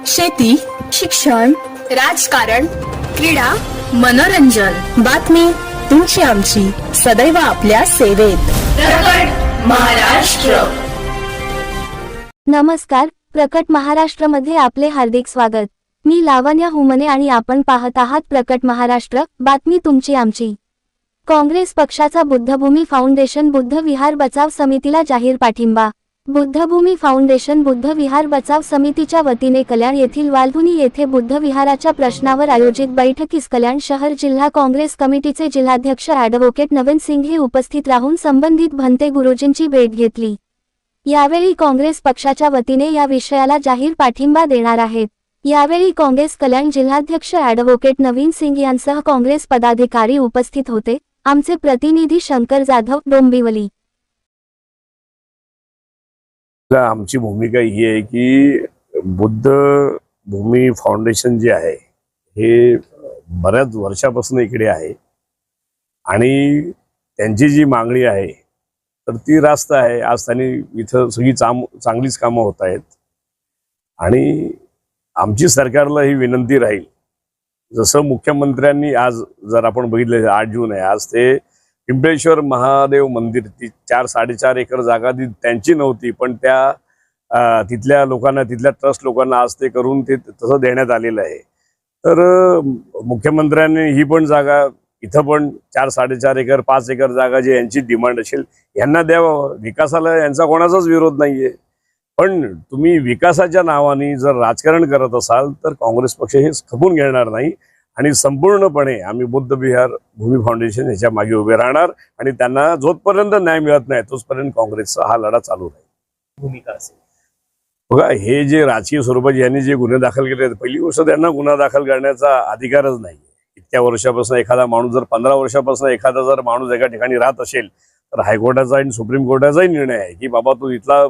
शेती, शिक्षण, राजकारण, क्रीडा, मनोरंजन, बातमी तुमची आमची सदैव आपल्या सेवेत. प्रकट महाराष्ट्र. नमस्कार, प्रकट महाराष्ट्रमध्ये आपले हार्दिक स्वागत. मी लावण्या हुमने आणि आपण पाहत आहात प्रकट महाराष्ट्र, बातमी तुमची आमची. काँग्रेस पक्षाचा बुद्धभूमी फाउंडेशन बुद्ध विहार बचाव समितीला जाहीर पाठिंबा. बुद्धभूमी फाउंडेशन बुद्ध विहार बचाव समितीच्या वतीने कल्याण येथील वालधुनी येथे बुद्ध विहाराच्या प्रश्नावर आयोजित बैठकीस कल्याण शहर जिल्हा काँग्रेस कमिटीचे जिल्हाध्यक्ष ॲडव्होकेट नवीन सिंग हे उपस्थित राहून संबंधित भंते गुरुजींची भेट घेतली. यावेळी काँग्रेस पक्षाच्या वतीने या विषयाला जाहीर पाठिंबा देणार आहेत. यावेळी काँग्रेस कल्याण जिल्हाध्यक्ष ॲडव्होकेट नवीन सिंग यांसह काँग्रेस पदाधिकारी उपस्थित होते. आमचे प्रतिनिधी शंकर जाधव, डोंबिवली. आमची भूमिका ही आहे की बुद्ध भूमी फाउंडेशन जे आहे हे बऱ्याच वर्षापासून इकडे आहे आणि त्यांची जी मागणी आहे तर ती रास्त आहे. आज त्यांनी इथं सगळी चांगलीच कामं होत आहेत आणि आमची सरकारला ही विनंती राहील, जसं मुख्यमंत्र्यांनी आज जर आपण बघितलं 8 जून आहे, आज ते पिंपळेश्वर महादेव मंदिर ती 4-4.5 एकर जागा ती त्यांची नव्हती, पण त्या तिथल्या लोकांना, तिथल्या ट्रस्ट लोकांना आज ते करून ते तसं देण्यात आलेलं आहे. तर मुख्यमंत्र्यांनी ही पण जागा इथं पण 4-4.5 एकर 5 एकर जागा जी यांची डिमांड असेल यांना द्यावं. विकासाला यांचा कोणाचाच विरोध नाहीये, पण तुम्ही विकासाच्या नावाने जर राजकारण करत असाल तर काँग्रेस पक्ष हे खपून घेणार नाही आणि संपूर्णपणे आम्ही बुद्ध विहार भूमी फाउंडेशन ह्याच्या मागे उभे राहणार आणि त्यांना जोपर्यंत न्याय मिळत नाही तोपर्यंत काँग्रेसचा हा लढा चालू राहील. भूमिका असेल बघा, हे जे राजकीय स्वरूपाचे यांनी जे गुन्हे दाखल केले, पहिली गोष्ट त्यांना गुन्हा दाखल करण्याचा अधिकारच नाही. इतक्या वर्षापासून एखादा माणूस जर 15 वर्षापासून एखादा जर माणूस एका ठिकाणी राहत असेल तर हायकोर्टाचा आणि सुप्रीम कोर्टाचाही निर्णय आहे की बाबा तू इथला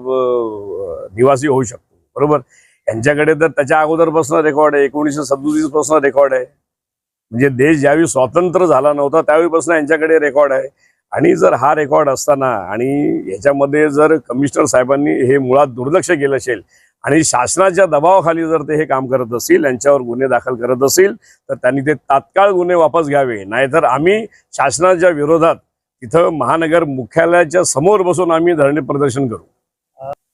निवासी होऊ शकतो. बरोबर, यांच्याकडे तर त्याच्या अगोदरपासून रेकॉर्ड आहे, 1937 पासून रेकॉर्ड आहे. म्हणजे देश ज्यावेळी स्वतंत्र झाला नव्हता त्यावेळीपासून यांच्याकडे रेकॉर्ड आहे. आणि जर हा रेकॉर्ड असताना आणि याच्यामध्ये जर कमिशनर साहेबांनी हे मुळात दुर्लक्ष केलं असेल आणि शासनाच्या दबावाखाली जर ते हे काम करत असतील, यांच्यावर गुन्हे दाखल करत असतील तर त्यांनी ते तात्काळ गुन्हे वापस घ्यावे. नाहीतर आम्ही शासनाच्या विरोधात तिथं महानगर मुख्यालयाच्या समोर बसून आम्ही धरणे प्रदर्शन करू.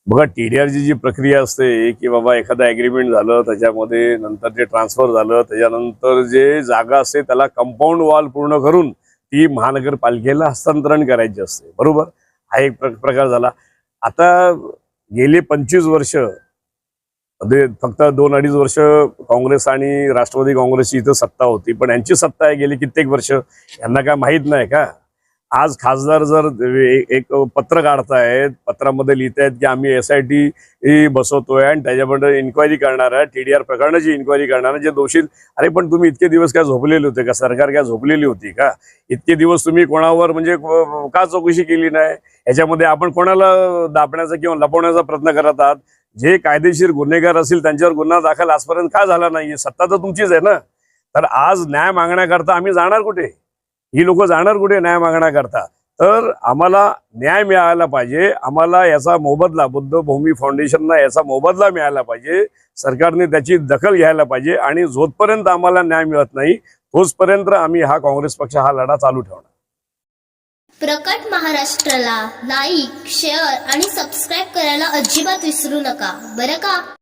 बघा, TDRची जी प्रक्रिया असते की बाबा एखादा ॲग्रीमेंट झालं, त्याच्यामध्ये नंतर जे ट्रान्सफर झालं, त्याच्यानंतर जे जागा असते त्याला कंपाऊंड वॉल पूर्ण करून ती महानगरपालिकेला हस्तांतरण करायची असते. बरोबर, हा एक प्रकार झाला. आता गेले 25 वर्ष फक्त 2-2.5 वर्ष काँग्रेस आणि राष्ट्रवादी काँग्रेसची इथं सत्ता होती, पण यांची सत्ता आहे गेली कित्येक वर्ष. यांना काय माहीत नाही का? आज खासदार जर एक पत्र काढतायत, पत्रामध्ये लिहितायत की आम्ही SIT बसवतोय आणि त्याच्याबद्दल इन्क्वायरी करणार आहे, TDR प्रकरणाची इन्क्वायरी करणार आहे जे दोषी. अरे पण तुम्ही इतके दिवस काय झोपलेले होते का? सरकार काय झोपलेली होती का? इतके दिवस तुम्ही कोणावर म्हणजे का चौकशी केली नाही? याच्यामध्ये आपण कोणाला दाबण्याचा किंवा लपवण्याचा प्रयत्न करत आहात? जे कायदेशीर गुन्हेगार असतील त्यांच्यावर गुन्हा दाखल आजपर्यंत का झाला नाहीये? सत्ता तर तुमचीच आहे ना. तर आज न्याय मागण्याकरता आम्ही जाणार कुठे? ही लोक जाणार कुठे न्याय मागण्याकरता? तर आम्हाला न्याय मिळायला पाहिजे. आम्हाला याचा मोबदला, बुद्ध भूमी फाउंडेशनला याचा मोबदला मिळायला पाहिजे. सरकारने त्याची दखल घ्यायला पाहिजे आणि जोपर्यंत आम्हाला न्याय मिळत नाही तोचपर्यंत आम्ही हा काँग्रेस पक्ष हा लढा चालू ठेवणार. प्रकट महाराष्ट्राला लाईक, शेअर आणि सबस्क्राईब करायला अजिबात विसरू नका बरं का.